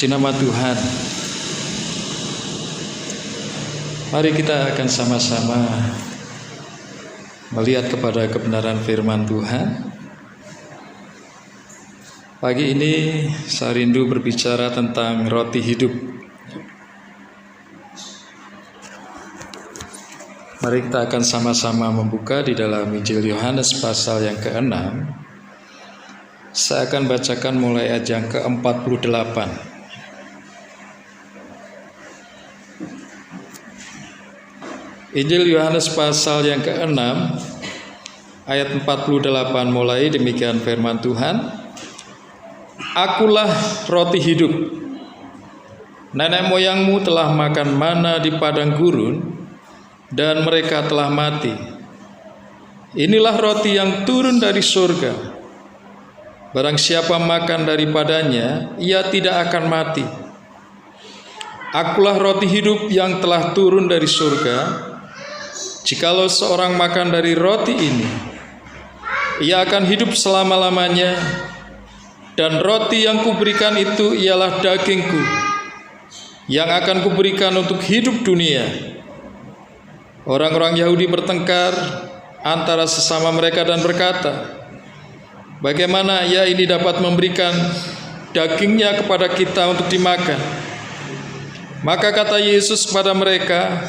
Puji nama Tuhan. Mari kita akan sama-sama melihat kepada kebenaran firman Tuhan. Pagi ini saya rindu berbicara tentang roti hidup. Mari kita akan sama-sama membuka di dalam Injil Yohanes pasal yang ke-6. Saya akan bacakan mulai ayat yang ke-48. Injil Yohanes pasal yang ke-6 ayat 48 mulai, demikian firman Tuhan. Akulah roti hidup. Nenek moyangmu telah makan mana di padang gurun, dan mereka telah mati. Inilah roti yang turun dari surga. Barang siapa makan daripadanya, ia tidak akan mati. Akulah roti hidup yang telah turun dari surga. Jikalau seorang makan dari roti ini, ia akan hidup selama-lamanya. Dan roti yang kuberikan itu ialah dagingku, yang akan kuberikan untuk hidup dunia. Orang-orang Yahudi bertengkar antara sesama mereka dan berkata, bagaimana ia ini dapat memberikan dagingnya kepada kita untuk dimakan? Maka kata Yesus kepada mereka,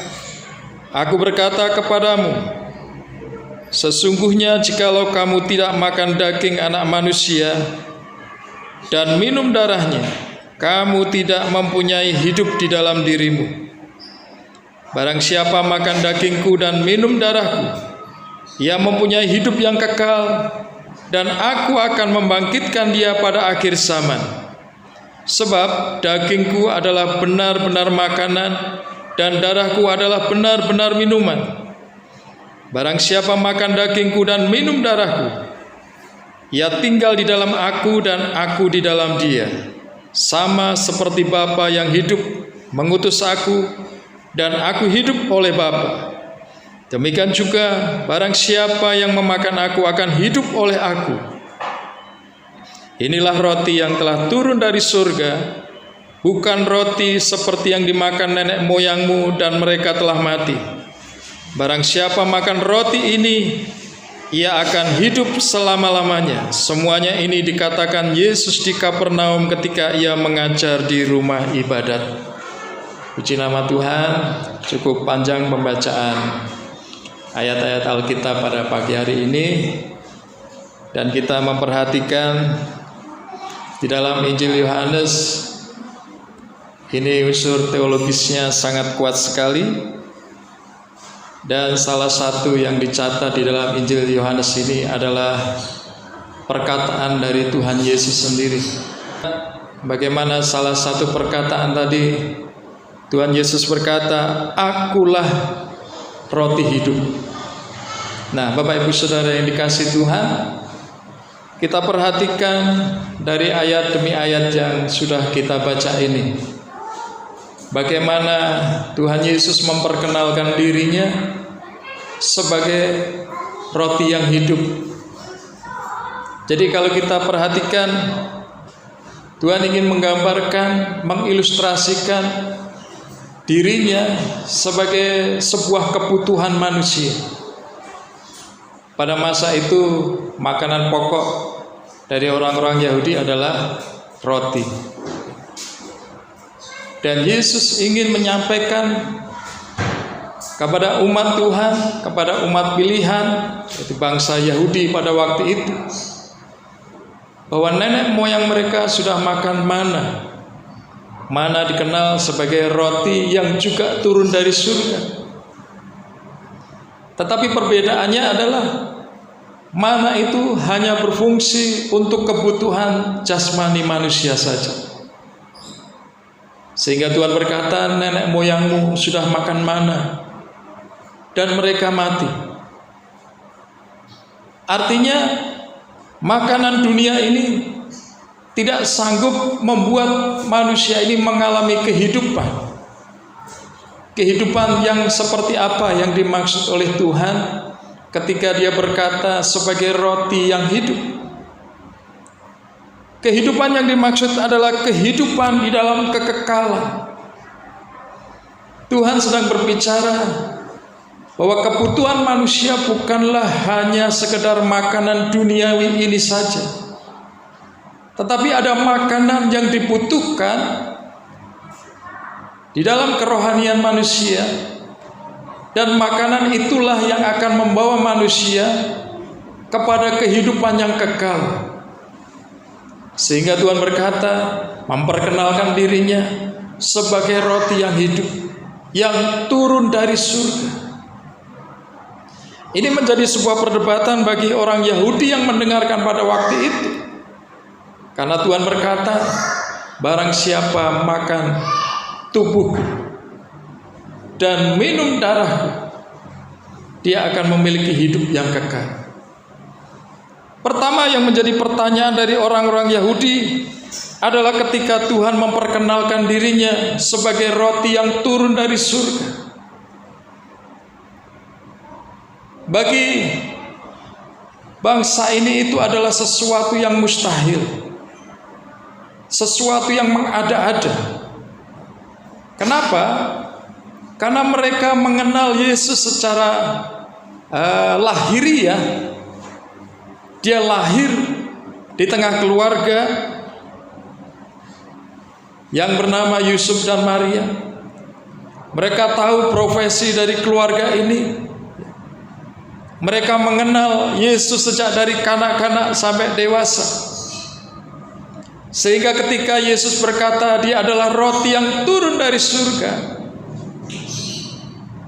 Aku berkata kepadamu, sesungguhnya jikalau kamu tidak makan daging anak manusia dan minum darahnya, kamu tidak mempunyai hidup di dalam dirimu. Barang siapa makan dagingku dan minum darahku, ia mempunyai hidup yang kekal, dan aku akan membangkitkan dia pada akhir zaman. Sebab dagingku adalah benar-benar makanan, dan darahku adalah benar-benar minuman. Barang siapa makan dagingku dan minum darahku, ia tinggal di dalam aku dan aku di dalam dia, sama seperti Bapa yang hidup mengutus aku, dan aku hidup oleh Bapa. Demikian juga barang siapa yang memakan aku akan hidup oleh aku. Inilah roti yang telah turun dari surga, bukan roti seperti yang dimakan nenek moyangmu dan mereka telah mati. Barang siapa makan roti ini, ia akan hidup selama-lamanya. Semuanya ini dikatakan Yesus di Kapernaum ketika ia mengajar di rumah ibadat. Puji nama Tuhan. Cukup panjang pembacaan ayat-ayat Alkitab pada pagi hari ini, dan kita memperhatikan di dalam Injil Yohanes ini unsur teologisnya sangat kuat sekali. Dan salah satu yang dicatat di dalam Injil Yohanes ini adalah perkataan dari Tuhan Yesus sendiri. Bagaimana salah satu perkataan tadi, Tuhan Yesus berkata, Akulah roti hidup. Nah, Bapak Ibu Saudara yang dikasihi Tuhan, kita perhatikan dari ayat demi ayat yang sudah kita baca ini, bagaimana Tuhan Yesus memperkenalkan dirinya sebagai roti yang hidup. Jadi kalau kita perhatikan, Tuhan ingin menggambarkan, mengilustrasikan dirinya sebagai sebuah kebutuhan manusia. Pada masa itu, makanan pokok dari orang-orang Yahudi adalah roti. Dan Yesus ingin menyampaikan kepada umat Tuhan, kepada umat pilihan, yaitu bangsa Yahudi pada waktu itu, bahwa nenek moyang mereka sudah makan mana. Mana dikenal sebagai roti yang juga turun dari surga. Tetapi perbedaannya adalah mana itu hanya berfungsi untuk kebutuhan jasmani manusia saja. Sehingga Tuhan berkata, nenek moyangmu sudah makan mana dan mereka mati. Artinya makanan dunia ini tidak sanggup membuat manusia ini mengalami kehidupan. Kehidupan yang seperti apa yang dimaksud oleh Tuhan ketika dia berkata sebagai roti yang hidup. Kehidupan yang dimaksud adalah kehidupan di dalam kekekalan. Tuhan sedang berbicara bahwa kebutuhan manusia bukanlah hanya sekedar makanan duniawi ini saja, tetapi ada makanan yang dibutuhkan di dalam kerohanian manusia, dan makanan itulah yang akan membawa manusia kepada kehidupan yang kekal. Sehingga Tuhan berkata, memperkenalkan dirinya sebagai roti yang hidup, yang turun dari surga. Ini menjadi sebuah perdebatan bagi orang Yahudi yang mendengarkan pada waktu itu. Karena Tuhan berkata, barang siapa makan tubuhku dan minum darahku, dia akan memiliki hidup yang kekal. Pertama yang menjadi pertanyaan dari orang-orang Yahudi adalah ketika Tuhan memperkenalkan dirinya sebagai roti yang turun dari surga. Bagi bangsa ini itu adalah sesuatu yang mustahil, sesuatu yang mengada-ada. Kenapa? Karena mereka mengenal Yesus secara lahiriah. Dia lahir di tengah keluarga yang bernama Yusuf dan Maria. Mereka tahu profesi dari keluarga ini. Mereka mengenal Yesus sejak dari kanak-kanak sampai dewasa. Sehingga ketika Yesus berkata dia adalah roti yang turun dari surga,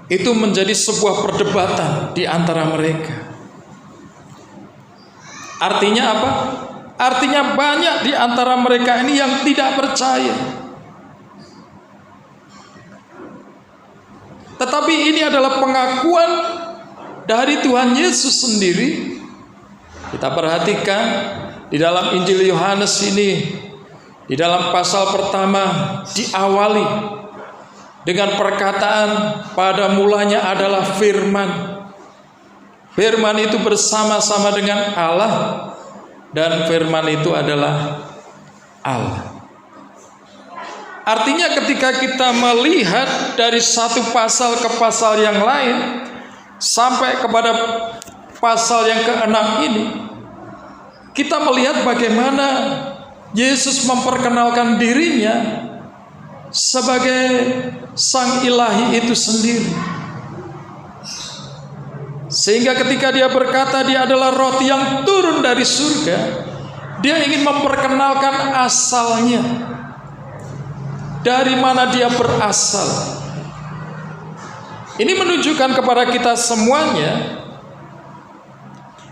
itu menjadi sebuah perdebatan di antara mereka. Artinya apa? Artinya banyak di antara mereka ini yang tidak percaya. Tetapi ini adalah pengakuan dari Tuhan Yesus sendiri. Kita perhatikan di dalam Injil Yohanes ini, di dalam pasal pertama diawali dengan perkataan pada mulanya adalah firman. Firman itu bersama-sama dengan Allah, dan firman itu adalah Allah. Artinya ketika kita melihat dari satu pasal ke pasal yang lain sampai kepada pasal yang ke-6 ini, kita melihat bagaimana Yesus memperkenalkan dirinya sebagai Sang Ilahi itu sendiri. Sehingga ketika dia berkata dia adalah roti yang turun dari surga, dia ingin memperkenalkan asalnya, dari mana dia berasal. Ini menunjukkan kepada kita semuanya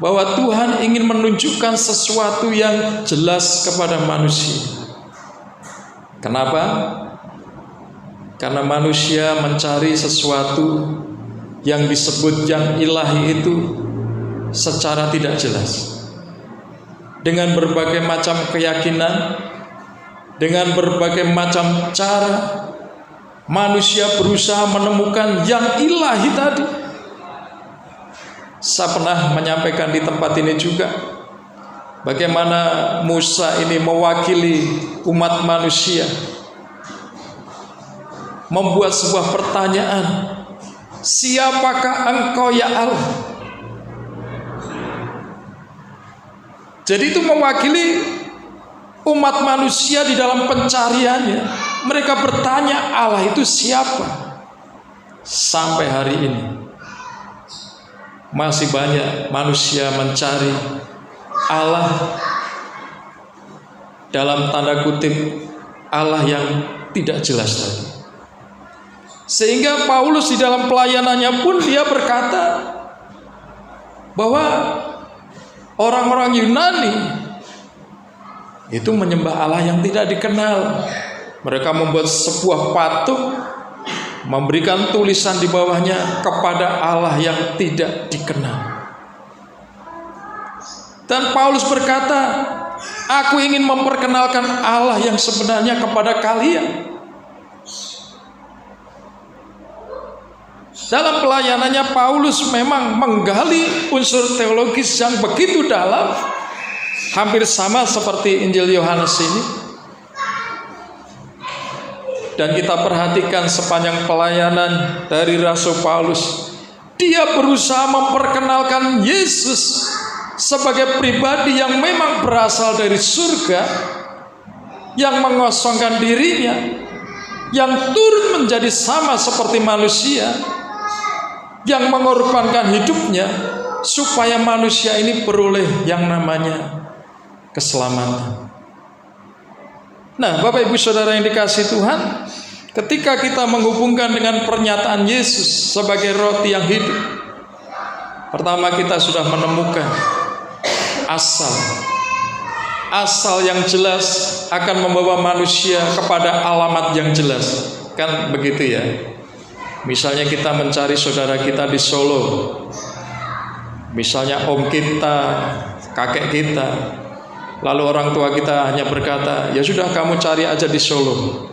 bahwa Tuhan ingin menunjukkan sesuatu yang jelas kepada manusia. Kenapa? Karena manusia mencari sesuatu yang disebut yang ilahi itu secara tidak jelas, dengan berbagai macam keyakinan, dengan berbagai macam cara manusia berusaha menemukan yang ilahi tadi. Saya pernah menyampaikan di tempat ini juga bagaimana Musa ini mewakili umat manusia membuat sebuah pertanyaan, siapakah engkau ya Allah? Jadi itu mewakili umat manusia di dalam pencariannya. Mereka bertanya Allah itu siapa? Sampai hari ini masih banyak manusia mencari Allah dalam tanda kutip Allah yang tidak jelas tadi. Sehingga Paulus di dalam pelayanannya pun dia berkata bahwa orang-orang Yunani itu menyembah Allah yang tidak dikenal. Mereka membuat sebuah patung, memberikan tulisan di bawahnya kepada Allah yang tidak dikenal. Dan Paulus berkata, aku ingin memperkenalkan Allah yang sebenarnya kepada kalian. Dalam pelayanannya Paulus memang menggali unsur teologis yang begitu dalam, hampir sama seperti Injil Yohanes ini. Dan kita perhatikan sepanjang pelayanan dari Rasul Paulus, dia berusaha memperkenalkan Yesus sebagai pribadi yang memang berasal dari surga, yang mengosongkan dirinya, yang turun menjadi sama seperti manusia, yang mengorbankan hidupnya supaya manusia ini beroleh yang namanya keselamatan. Nah, Bapak Ibu Saudara yang dikasihi Tuhan, ketika kita menghubungkan dengan pernyataan Yesus sebagai roti yang hidup, pertama kita sudah menemukan asal yang jelas akan membawa manusia kepada alamat yang jelas. Kan begitu ya. Misalnya kita mencari saudara kita di Solo, misalnya om kita, kakek kita, lalu orang tua kita hanya berkata, ya sudah kamu cari aja di Solo.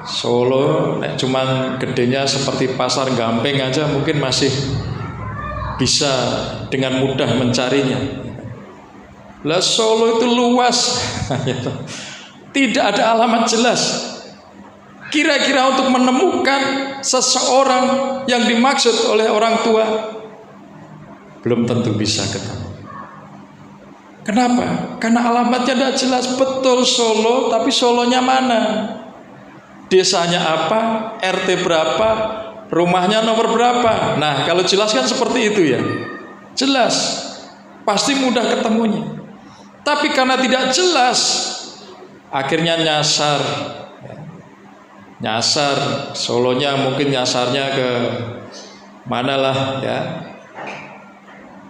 Solo cuman gedenya seperti pasar Gamping aja mungkin masih bisa dengan mudah mencarinya. Lah Solo itu luas, tidak ada alamat jelas. Kira-kira untuk menemukan seseorang yang dimaksud oleh orang tua, belum tentu bisa ketemu. Kenapa? Karena alamatnya tidak jelas. Betul Solo, tapi Solonya mana? Desanya apa? RT berapa? Rumahnya nomor berapa? Nah, kalau jelas kan seperti itu ya. Jelas, pasti mudah ketemunya. Tapi karena tidak jelas, akhirnya nyasar. Solonya mungkin nyasarnya ke manalah ya.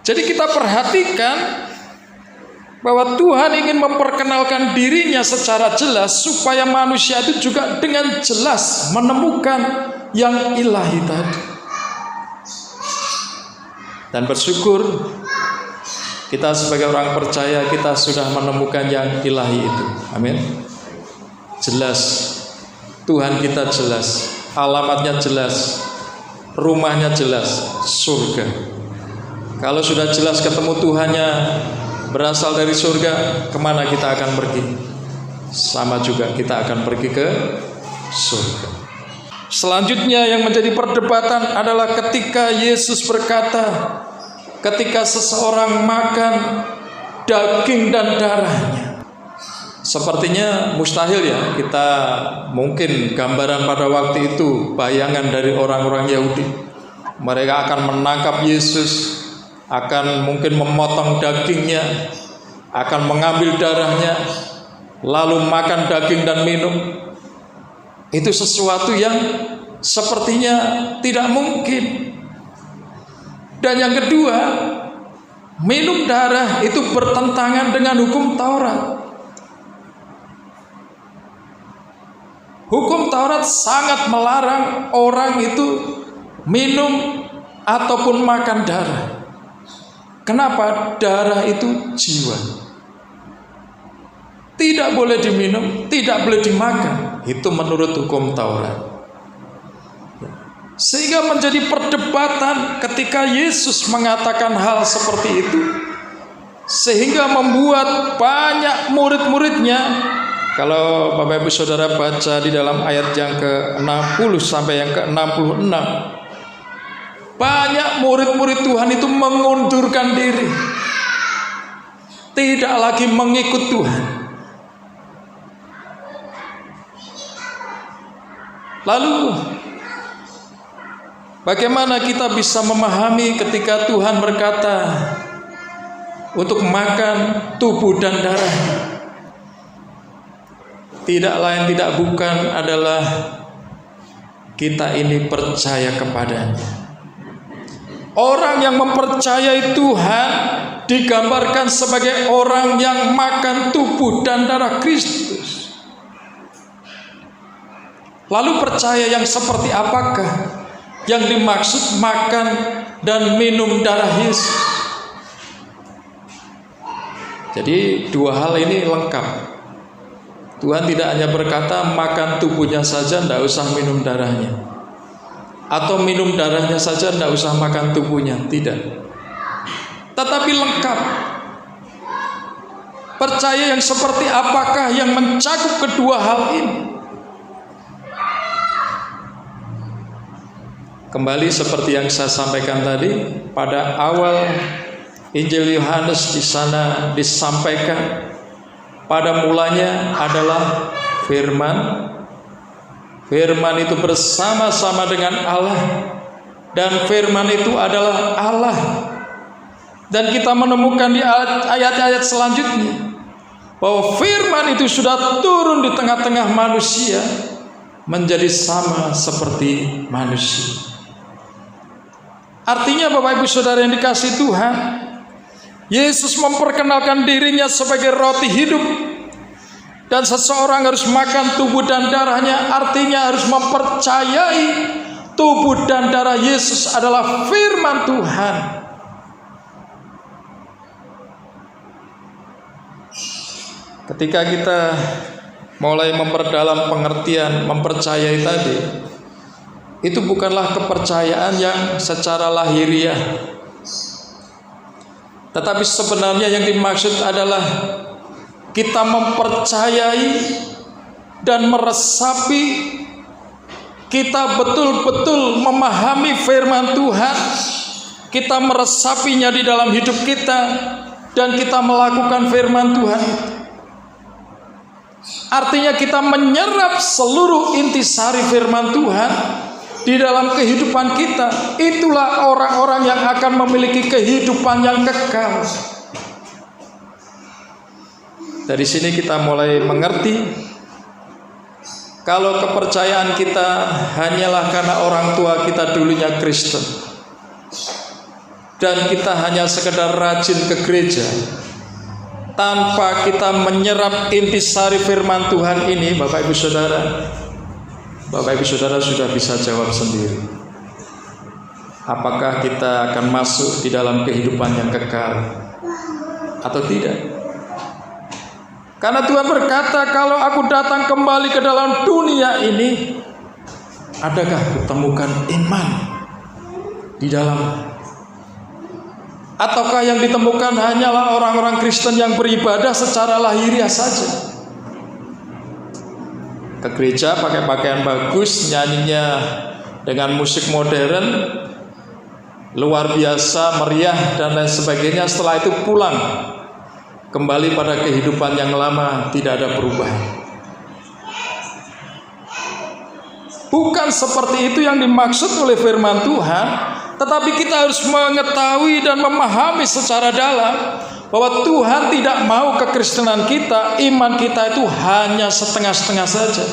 Jadi kita perhatikan bahwa Tuhan ingin memperkenalkan dirinya secara jelas supaya manusia itu juga dengan jelas menemukan yang ilahi tadi. Dan bersyukur kita sebagai orang percaya kita sudah menemukan yang ilahi itu. Amin. Jelas. Tuhan kita jelas, alamatnya jelas, rumahnya jelas, surga. Kalau sudah jelas ketemu Tuhannya berasal dari surga, kemana kita akan pergi? Sama juga kita akan pergi ke surga. Selanjutnya yang menjadi perdebatan adalah ketika Yesus berkata, ketika seseorang makan daging dan darahnya. Sepertinya mustahil ya kita mungkin gambaran pada waktu itu, bayangan dari orang-orang Yahudi. Mereka akan menangkap Yesus, akan mungkin memotong dagingnya, akan mengambil darahnya, lalu makan daging dan minum. Itu sesuatu yang sepertinya tidak mungkin. Dan yang kedua, minum darah itu bertentangan dengan hukum Taurat. Hukum Taurat sangat melarang orang itu minum ataupun makan darah. Kenapa? Darah itu jiwa. Tidak boleh diminum, tidak boleh dimakan. Itu menurut hukum Taurat. Sehingga menjadi perdebatan ketika Yesus mengatakan hal seperti itu. Sehingga membuat banyak murid-muridnya. Kalau Bapak Ibu Saudara baca di dalam ayat yang ke-60 sampai yang ke-66, banyak murid-murid Tuhan itu mengundurkan diri, tidak lagi mengikut Tuhan. Lalu bagaimana kita bisa memahami ketika Tuhan berkata untuk makan tubuh dan darahnya? Tidak lain tidak bukan adalah kita ini percaya kepadanya. Orang yang mempercayai Tuhan digambarkan sebagai orang yang makan tubuh dan darah Kristus. Lalu percaya yang seperti apakah yang dimaksud makan dan minum darah Yesus? Jadi dua hal ini lengkap. Tuhan tidak hanya berkata makan tubuhnya saja, tidak usah minum darahnya, atau minum darahnya saja, tidak usah makan tubuhnya. Tidak. Tetapi lengkap. Percaya yang seperti apakah yang mencakup kedua hal ini? Kembali seperti yang saya sampaikan tadi, pada awal Injil Yohanes di sana disampaikan, pada mulanya adalah firman. Firman itu bersama-sama dengan Allah, dan firman itu adalah Allah. Dan kita menemukan di ayat-ayat selanjutnya bahwa firman itu sudah turun di tengah-tengah manusia menjadi sama seperti manusia. Artinya Bapak Ibu Saudara yang dikasihi Tuhan, Yesus memperkenalkan dirinya sebagai roti hidup. Dan seseorang harus makan tubuh dan darahnya, artinya harus mempercayai tubuh dan darah Yesus adalah firman Tuhan. Ketika kita mulai memperdalam pengertian mempercayai tadi, itu bukanlah kepercayaan yang secara lahiriah, tetapi sebenarnya yang dimaksud adalah kita mempercayai dan meresapi, kita betul-betul memahami firman Tuhan, kita meresapinya di dalam hidup kita, dan kita melakukan firman Tuhan. Artinya kita menyerap seluruh intisari firman Tuhan di dalam kehidupan kita. Itulah orang-orang yang akan memiliki kehidupan yang kekal. Dari sini kita mulai mengerti kalau kepercayaan kita hanyalah karena orang tua kita dulunya Kristen, dan kita hanya sekedar rajin ke gereja tanpa kita menyerap intisari firman Tuhan ini, Bapak Ibu Saudara sudah bisa jawab sendiri. Apakah kita akan masuk di dalam kehidupan yang kekal atau tidak? Karena Tuhan berkata, kalau aku datang kembali ke dalam dunia ini, adakah kutemukan iman di dalam? Ataukah yang ditemukan hanyalah orang-orang Kristen yang beribadah secara lahiriah saja? Ke gereja pakai pakaian bagus, nyanyinya dengan musik modern, luar biasa, meriah dan lain sebagainya. Setelah itu pulang kembali pada kehidupan yang lama, tidak ada perubahan. Bukan seperti itu yang dimaksud oleh firman Tuhan. Tetapi kita harus mengetahui dan memahami secara dalam bahwa Tuhan tidak mau kekristenan kita, iman kita itu hanya setengah-setengah saja.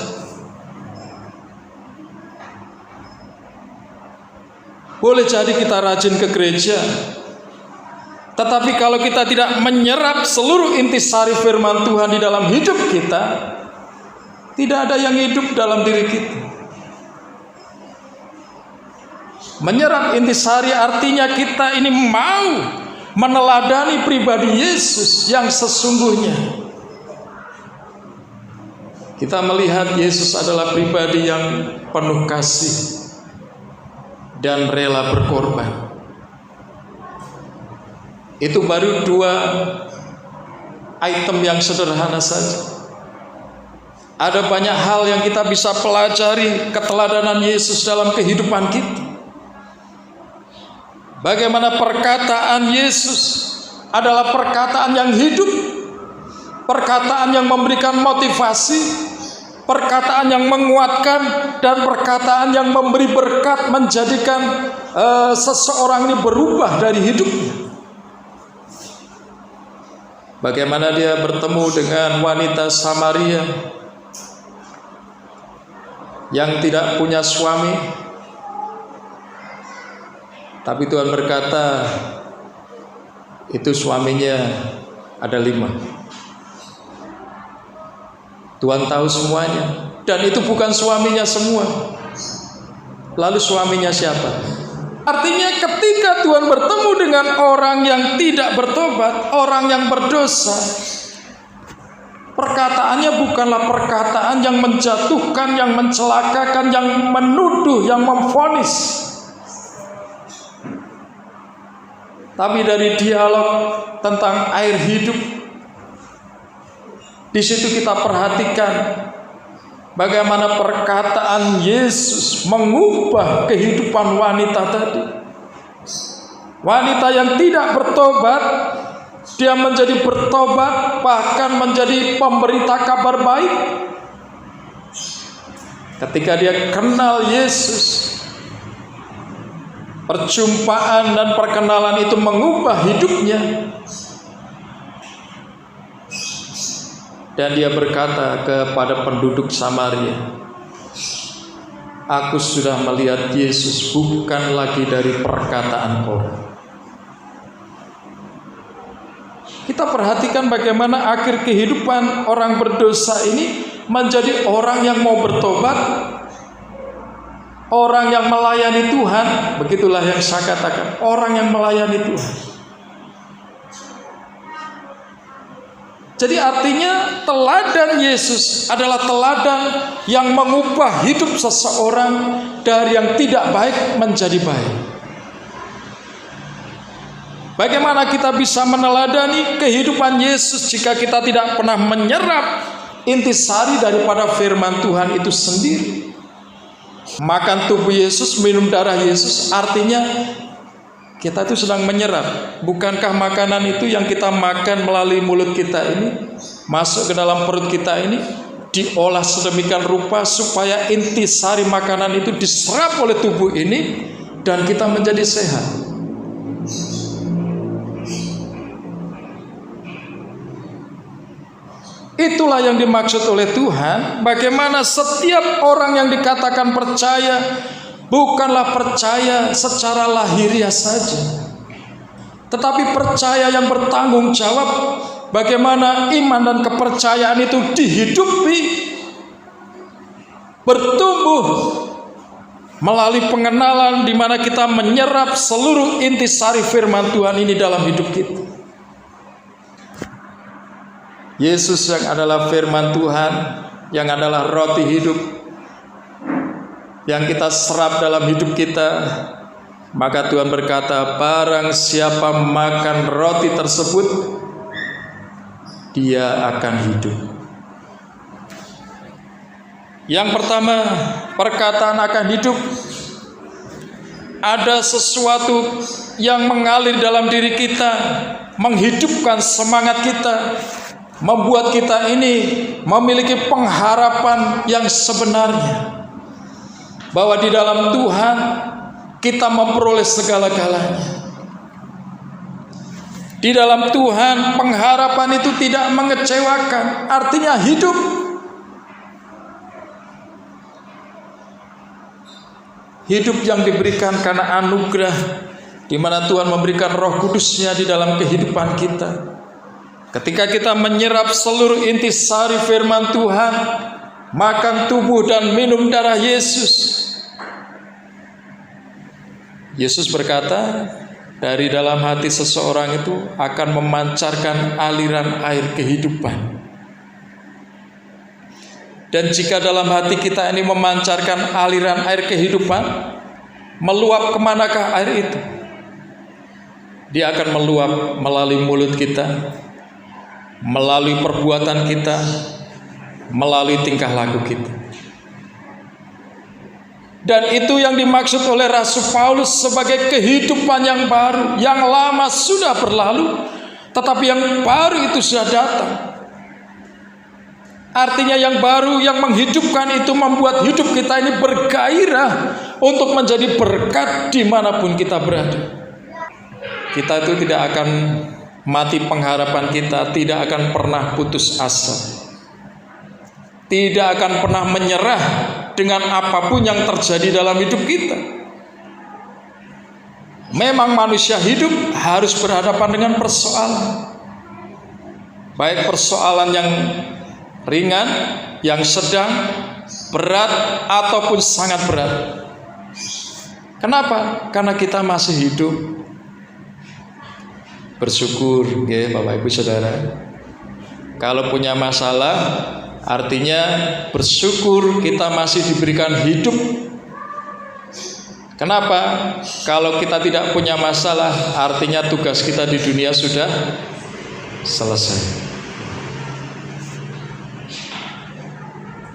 Boleh jadi kita rajin ke gereja, tetapi kalau kita tidak menyerap seluruh intisari firman Tuhan di dalam hidup kita, tidak ada yang hidup dalam diri kita. Menyerap intisari artinya kita ini mau meneladani pribadi Yesus yang sesungguhnya. Kita melihat Yesus adalah pribadi yang penuh kasih dan rela berkorban. Itu baru 2 item yang sederhana saja. Ada banyak hal yang kita bisa pelajari keteladanan Yesus dalam kehidupan kita. Bagaimana perkataan Yesus adalah perkataan yang hidup, perkataan yang memberikan motivasi, perkataan yang menguatkan, dan perkataan yang memberi berkat, menjadikan seseorang ini berubah dari hidupnya. Bagaimana dia bertemu dengan wanita Samaria yang tidak punya suami, tapi Tuhan berkata itu suaminya ada 5. Tuhan tahu semuanya, dan itu bukan suaminya semua. Lalu suaminya siapa? Artinya ketika Tuhan bertemu dengan orang yang tidak bertobat, orang yang berdosa, perkataannya bukanlah perkataan yang menjatuhkan, yang mencelakakan, yang menuduh, yang memvonis. Tapi dari dialog tentang air hidup, Di situ kita perhatikan bagaimana perkataan Yesus mengubah kehidupan wanita tadi. Wanita yang tidak bertobat, dia menjadi bertobat, bahkan menjadi pemberita kabar baik. Ketika dia kenal Yesus, perjumpaan dan perkenalan itu mengubah hidupnya. Dan dia berkata kepada penduduk Samaria, "Aku sudah melihat Yesus bukan lagi dari perkataan orang." Kita perhatikan bagaimana akhir kehidupan orang berdosa ini menjadi orang yang mau bertobat, orang yang melayani Tuhan. Begitulah yang saya katakan, orang yang melayani Tuhan. Jadi artinya teladan Yesus adalah teladan yang mengubah hidup seseorang dari yang tidak baik menjadi baik. Bagaimana kita bisa meneladani kehidupan Yesus jika kita tidak pernah menyerap intisari daripada firman Tuhan itu sendiri? Makan tubuh Yesus, minum darah Yesus, artinya kita itu sedang menyerap. Bukankah makanan itu yang kita makan melalui mulut kita ini masuk ke dalam perut kita ini diolah sedemikian rupa supaya intisari makanan itu diserap oleh tubuh ini dan kita menjadi sehat. Itulah yang dimaksud oleh Tuhan. Bagaimana setiap orang yang dikatakan percaya bukanlah percaya secara lahiriah saja, tetapi percaya yang bertanggung jawab. Bagaimana iman dan kepercayaan itu dihidupi, bertumbuh melalui pengenalan di mana kita menyerap seluruh intisari firman Tuhan ini dalam hidup kita. Yesus yang adalah firman Tuhan, yang adalah roti hidup, yang kita serap dalam hidup kita. Maka Tuhan berkata, barang siapa makan roti tersebut, dia akan hidup. Yang pertama, perkataan akan hidup. Ada sesuatu yang mengalir dalam diri kita, menghidupkan semangat kita, membuat kita ini memiliki pengharapan yang sebenarnya, bahwa di dalam Tuhan kita memperoleh segala-galanya. Di dalam Tuhan pengharapan itu tidak mengecewakan, artinya hidup. Hidup yang diberikan karena anugerah, di mana Tuhan memberikan Roh Kudus-Nya di dalam kehidupan kita. Ketika kita menyerap seluruh intisari firman Tuhan, makan tubuh dan minum darah Yesus. Yesus berkata, dari dalam hati seseorang itu akan memancarkan aliran air kehidupan. Dan jika dalam hati kita ini memancarkan aliran air kehidupan, meluap kemanakah air itu? Dia akan meluap melalui mulut kita, melalui perbuatan kita, melalui tingkah laku kita. Dan itu yang dimaksud oleh Rasul Paulus sebagai kehidupan yang baru. Yang lama sudah berlalu, tetapi yang baru itu sudah datang. Artinya yang baru, yang menghidupkan itu membuat hidup kita ini bergairah untuk menjadi berkat dimanapun kita berada. Kita itu tidak akan mati pengharapan kita, tidak akan pernah putus asa, tidak akan pernah menyerah dengan apapun yang terjadi dalam hidup kita. Memang manusia hidup harus berhadapan dengan persoalan, baik persoalan yang ringan, yang sedang, berat, ataupun sangat berat. Kenapa? Karena kita masih hidup. Bersyukur ya Bapak Ibu Saudara. Kalau punya masalah, artinya bersyukur kita masih diberikan hidup. Kenapa? Kalau kita tidak punya masalah, artinya tugas kita di dunia sudah selesai.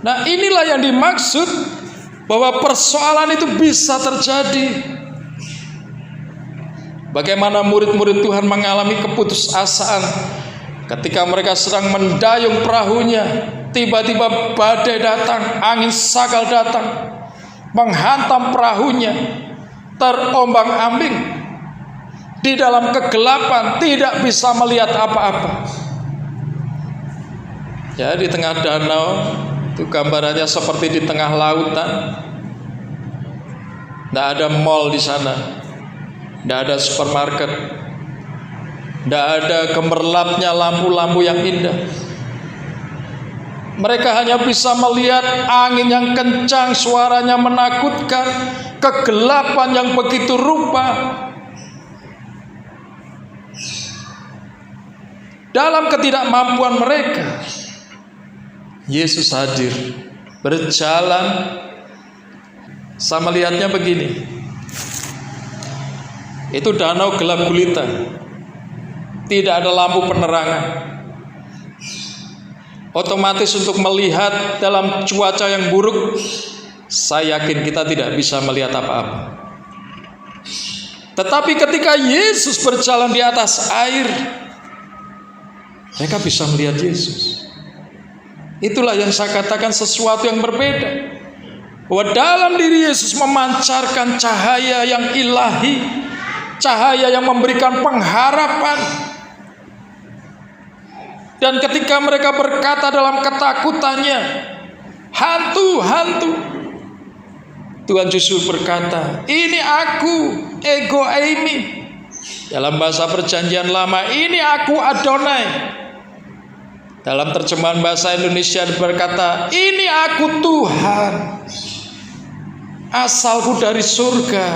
Nah, inilah yang dimaksud bahwa persoalan itu bisa terjadi. Bagaimana murid-murid Tuhan mengalami keputusasaan ketika mereka sedang mendayung perahunya, tiba-tiba badai datang, angin sakal datang, menghantam perahunya, terombang-ambing di dalam kegelapan, tidak bisa melihat apa-apa. Ya, di tengah danau itu gambarannya seperti di tengah lautan. Tidak ada mall di sana, tidak ada supermarket, tidak ada gemerlapnya lampu-lampu yang indah. Mereka hanya bisa melihat angin yang kencang, suaranya menakutkan, kegelapan yang begitu rupa. Dalam ketidakmampuan mereka, Yesus hadir, berjalan. Saya melihatnya begini, itu danau gelap gulita, tidak ada lampu penerangan. Otomatis untuk melihat dalam cuaca yang buruk, saya yakin kita tidak bisa melihat apa-apa. Tetapi ketika Yesus berjalan di atas air, mereka bisa melihat Yesus. Itulah yang saya katakan sesuatu yang berbeda. Bahwa dalam diri Yesus memancarkan cahaya yang ilahi, cahaya yang memberikan pengharapan. Dan ketika mereka berkata dalam ketakutannya, hantu, hantu, Tuhan justru berkata, ini aku, ego eimi. Dalam bahasa perjanjian lama, ini aku Adonai. Dalam terjemahan bahasa Indonesia berkata, ini aku Tuhan, asalku dari surga,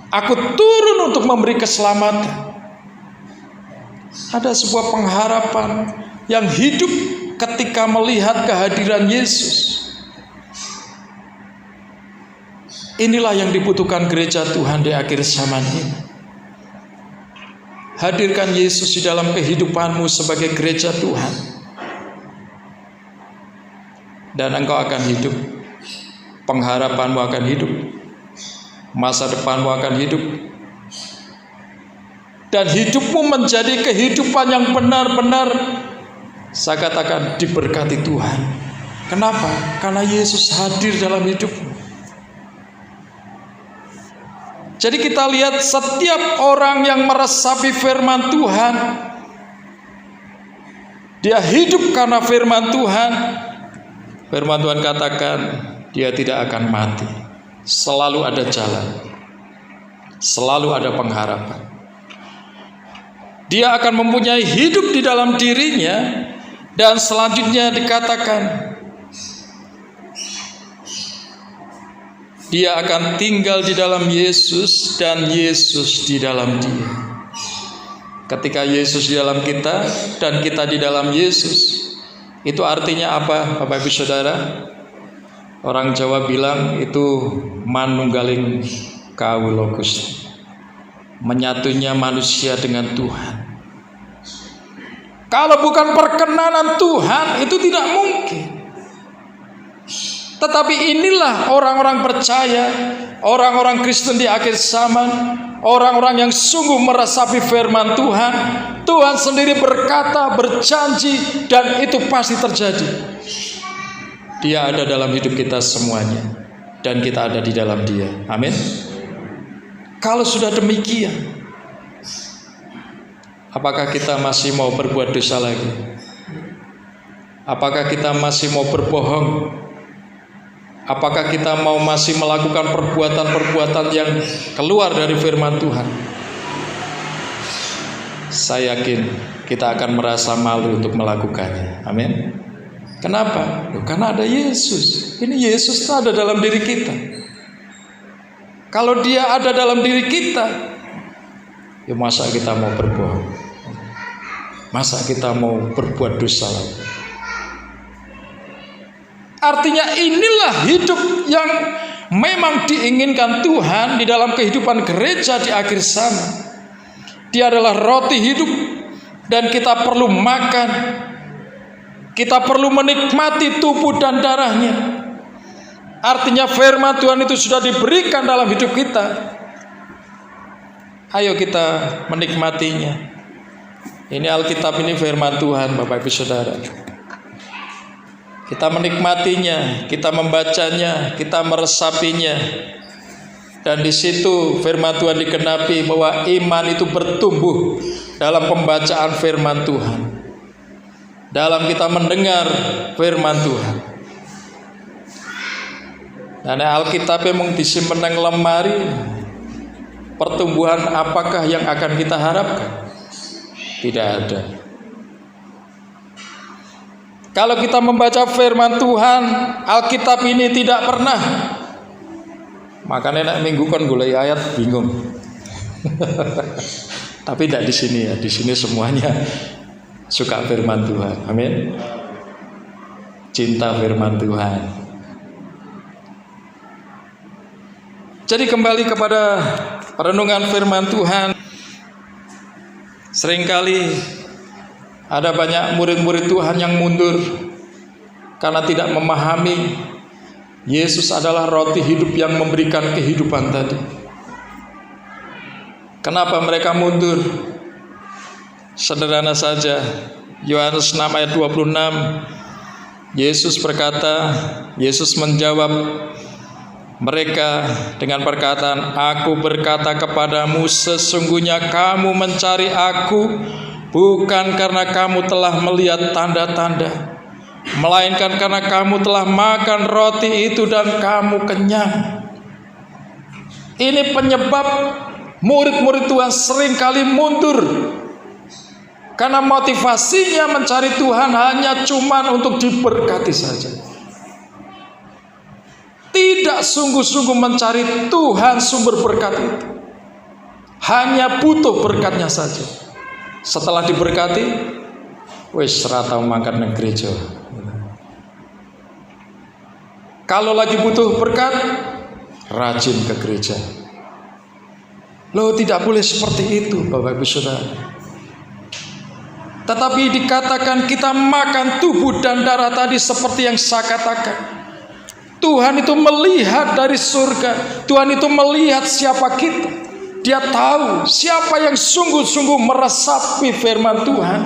aku turun untuk memberi keselamatan. Ada sebuah pengharapan yang hidup ketika melihat kehadiran Yesus. Inilah yang dibutuhkan gereja Tuhan di akhir zaman ini. Hadirkan Yesus di dalam kehidupanmu sebagai gereja Tuhan, dan engkau akan hidup. Pengharapanmu akan hidup, masa depanmu akan hidup, dan hidupmu menjadi kehidupan yang benar-benar, saya katakan, diberkati Tuhan. Kenapa? Karena Yesus hadir dalam hidupmu. Jadi kita lihat setiap orang yang meresapi firman Tuhan, dia hidup karena firman Tuhan. Firman Tuhan katakan, dia tidak akan mati. Selalu ada jalan, selalu ada pengharapan. Dia akan mempunyai hidup di dalam dirinya. Dan selanjutnya dikatakan, dia akan tinggal di dalam Yesus dan Yesus di dalam dia. Ketika Yesus di dalam kita dan kita di dalam Yesus, itu artinya apa, Bapak Ibu Saudara? Orang Jawa bilang itu manunggaling kawula Gusti, menyatunya manusia dengan Tuhan. Kalau bukan perkenanan Tuhan, itu tidak mungkin. Tetapi inilah orang-orang percaya, orang-orang Kristen di akhir zaman, orang-orang yang sungguh meresapi firman Tuhan. Tuhan sendiri berkata, berjanji, dan itu pasti terjadi. Dia ada dalam hidup kita semuanya, dan kita ada di dalam Dia. Amin. Kalau sudah demikian, apakah kita masih mau berbuat dosa lagi? Apakah kita masih mau berbohong? Apakah kita mau masih melakukan perbuatan-perbuatan yang keluar dari firman Tuhan? Saya yakin kita akan merasa malu untuk melakukannya. Amin. Kenapa? Karena ada Yesus. Ini Yesus ada dalam diri kita. Kalau Dia ada dalam diri kita, ya masa kita mau berbohong? Masa kita mau berbuat dosa lagi? Artinya inilah hidup yang memang diinginkan Tuhan di dalam kehidupan gereja di akhir zaman. Dia adalah roti hidup, dan kita perlu makan. Kita perlu menikmati tubuh dan darahnya. Artinya firman Tuhan itu sudah diberikan dalam hidup kita. Ayo kita menikmatinya. Ini Alkitab, ini firman Tuhan, Bapak Ibu Saudara. Kita menikmatinya, kita membacanya, kita meresapinya. Dan di situ firman Tuhan digenapi bahwa iman itu bertumbuh dalam pembacaan firman Tuhan. Dalam kita mendengar firman Tuhan. Dan Alkitab memang disimpan di lemari. Pertumbuhan apakah yang akan kita harapkan? Tidak ada. Kalau kita membaca firman Tuhan, Alkitab ini tidak pernah. Makanya nak minggu kan gulai ayat bingung. Tapi tidak di sini ya. Di sini semuanya suka firman Tuhan. Amin. Cinta firman Tuhan. Jadi kembali kepada perenungan firman Tuhan. Seringkali ada banyak murid-murid Tuhan yang mundur karena tidak memahami Yesus adalah roti hidup yang memberikan kehidupan tadi. Kenapa mereka mundur? Sederhana saja. Yohanes 6 ayat 26. Yesus menjawab mereka dengan perkataan, "Aku berkata kepadamu, sesungguhnya kamu mencari aku bukan karena kamu telah melihat tanda-tanda, melainkan karena kamu telah makan roti itu dan kamu kenyang." Ini penyebab murid-murid Tuhan seringkali mundur, karena motivasinya mencari Tuhan hanya cuma untuk diberkati saja. Tidak sungguh-sungguh mencari Tuhan sumber berkat itu. Hanya butuh berkatnya saja. Setelah diberkati, wis ratau makan nang gereja. Kalau lagi butuh berkat, rajin ke gereja. Loh, tidak boleh seperti itu, Bapak Ibu Saudara. Tetapi dikatakan kita makan tubuh dan darah tadi seperti yang saya katakan. Tuhan itu melihat dari surga. Tuhan itu melihat siapa kita. Dia tahu siapa yang sungguh-sungguh meresapi firman Tuhan,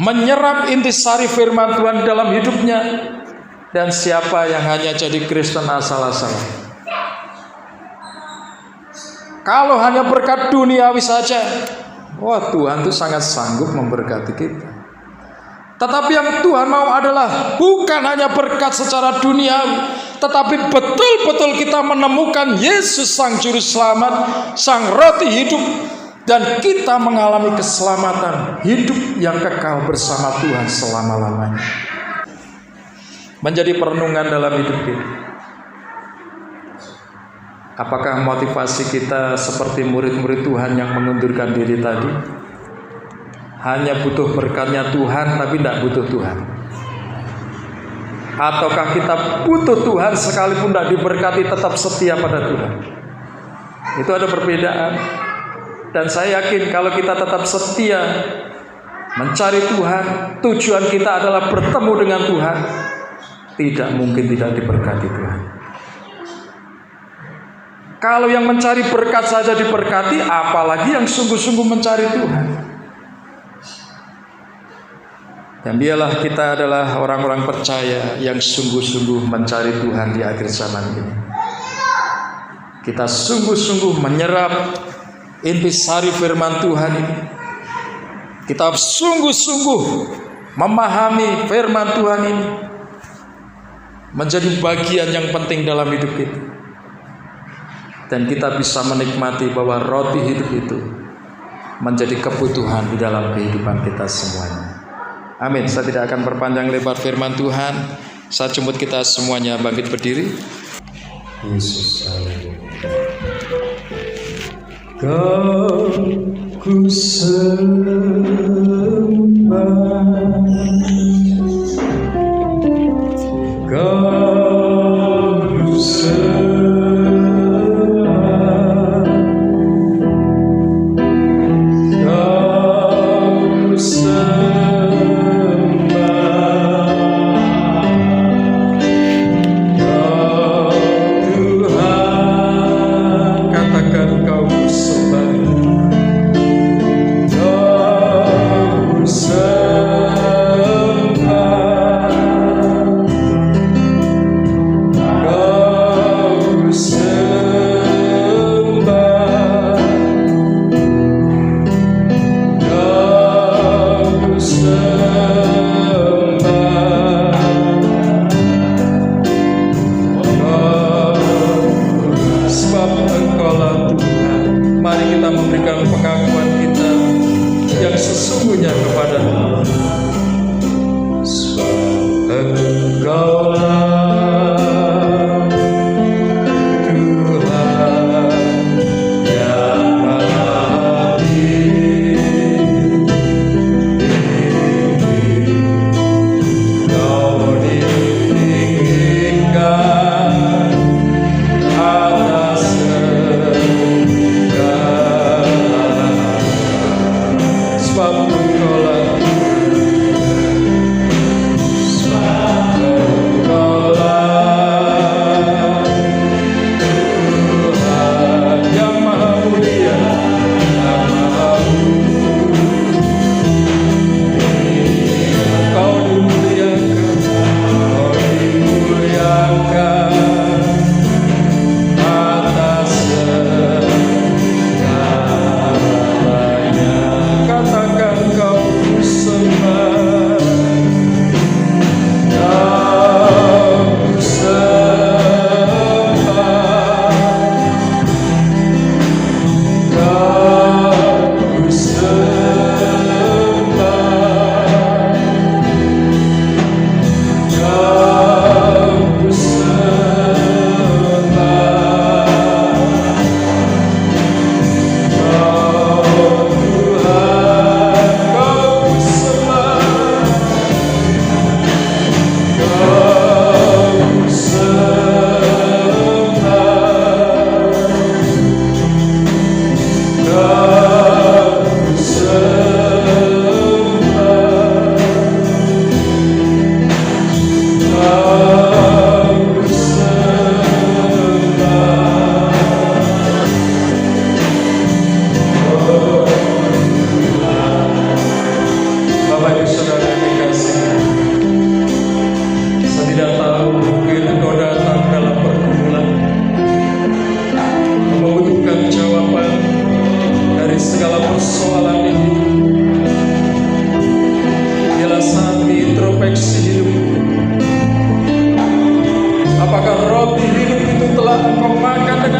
menyerap intisari firman Tuhan dalam hidupnya, dan siapa yang hanya jadi Kristen asal-asalan. Kalau hanya berkat duniawi saja, wah, Tuhan itu sangat sanggup memberkati kita. Tetapi yang Tuhan mau adalah bukan hanya berkat secara duniawi, tetapi betul-betul kita menemukan Yesus Sang Juru Selamat, Sang Roti Hidup, dan kita mengalami keselamatan hidup yang kekal bersama Tuhan selama-lamanya. Menjadi perenungan dalam hidup kita. Apakah motivasi kita seperti murid-murid Tuhan yang mengundurkan diri tadi? Hanya butuh berkatnya Tuhan tapi tidak butuh Tuhan? Ataukah kita butuh Tuhan sekalipun tidak diberkati tetap setia pada Tuhan? Itu ada perbedaan. Dan saya yakin kalau kita tetap setia mencari Tuhan, tujuan kita adalah bertemu dengan Tuhan, tidak mungkin tidak diberkati Tuhan. Kalau yang mencari berkat saja diberkati, apalagi yang sungguh-sungguh mencari Tuhan. Dan biarlah kita adalah orang-orang percaya yang sungguh-sungguh mencari Tuhan di akhir zaman ini. Kita sungguh-sungguh menyerap intisari firman Tuhan ini. Kita sungguh-sungguh memahami firman Tuhan ini, menjadi bagian yang penting dalam hidup kita. Dan kita bisa menikmati bahwa roti hidup itu menjadi kebutuhan di dalam kehidupan kita semuanya. Amin. Saya tidak akan perpanjang lebar firman Tuhan. Saya jemput kita semuanya bangkit berdiri. Yesus, Kau ku sembah, Kau ku sembah, Kau ku sembah.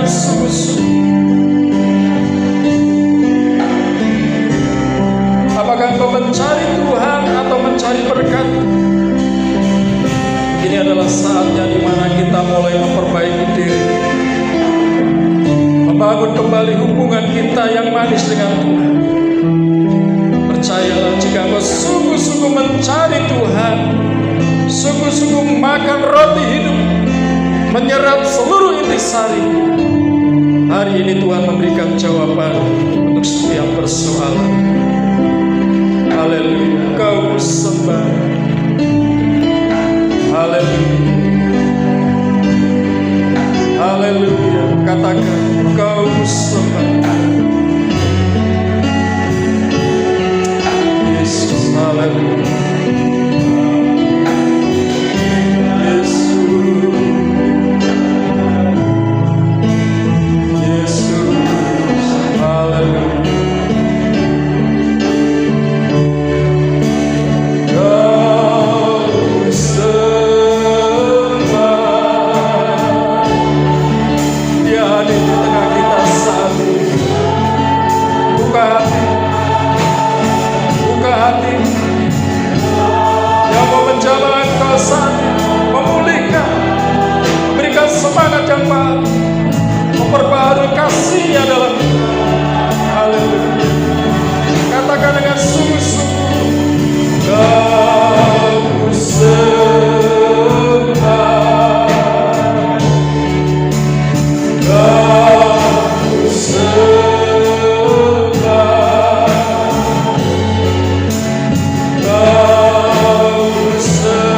dengan sungguh-sungguh. Apakah engkau mencari Tuhan atau mencari berkat? Ini adalah saatnya di mana kita mulai memperbaiki diri, membangun kembali hubungan kita yang manis dengan Tuhan. Percayalah, jika engkau sungguh-sungguh mencari Tuhan, sungguh-sungguh makan roti hidup, menyerap seluruh intisari, hari ini Tuhan memberikan jawaban untuk setiap persoalan. Haleluya, Kau sembah. Haleluya, haleluya. Katakan, Kau sembah. Yesus, haleluya. Memperbarui kasih-Nya dalam hidup. Haleluya. Katakan dengan sungguh-sungguh, Kau sembah, Kau sembah, Kau sembah.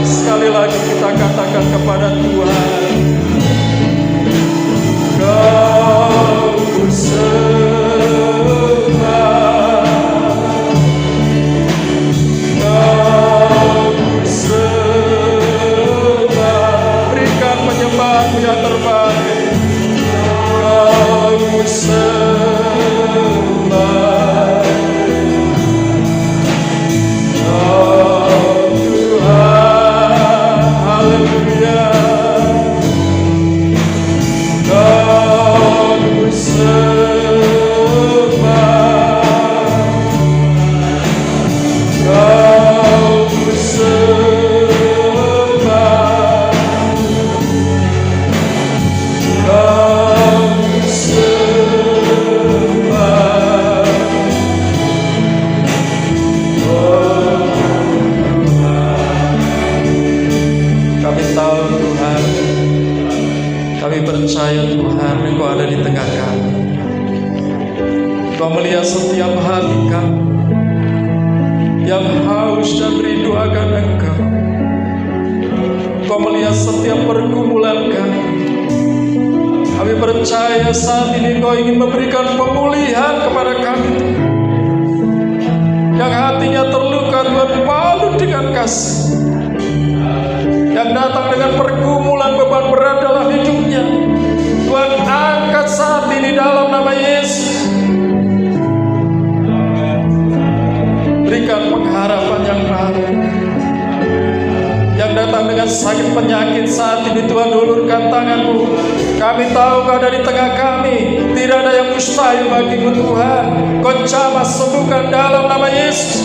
Sekali lagi kita katakan kepada Tuhan, Kau sembah, Kau sembah. Berikan penyembahan yang terbaik. Kau sembah, oh Tuhan. Haleluya. Kau sembah, Kau sembah, Kau sembah. Oh Tuhan, kami tahu Tuhan, kami percaya Tuhan, Engkau ada di tengah kami. Engkau melihat setiap hati kami yang haus dan rindu akan Engkau. Engkau melihat setiap pergumulan kami. Kami percaya saat ini Engkau ingin memberikan pemulihan kepada kami, yang hatinya terluka. Tuhan, balut dengan kasih. Yang datang dengan pergumulan, beban berat dalam hidupnya, Tuhan angkat saat ini dalam nama Yesus. Berikan pengharapan yang baru. Yang datang dengan sakit penyakit saat ini, Tuhan, ulurkan tangan-Mu. Kami tahu Kau ada di tengah kami. Tidak ada yang mustahil bagi-Mu Tuhan. Kau jamah sembuhkan dalam nama Yesus.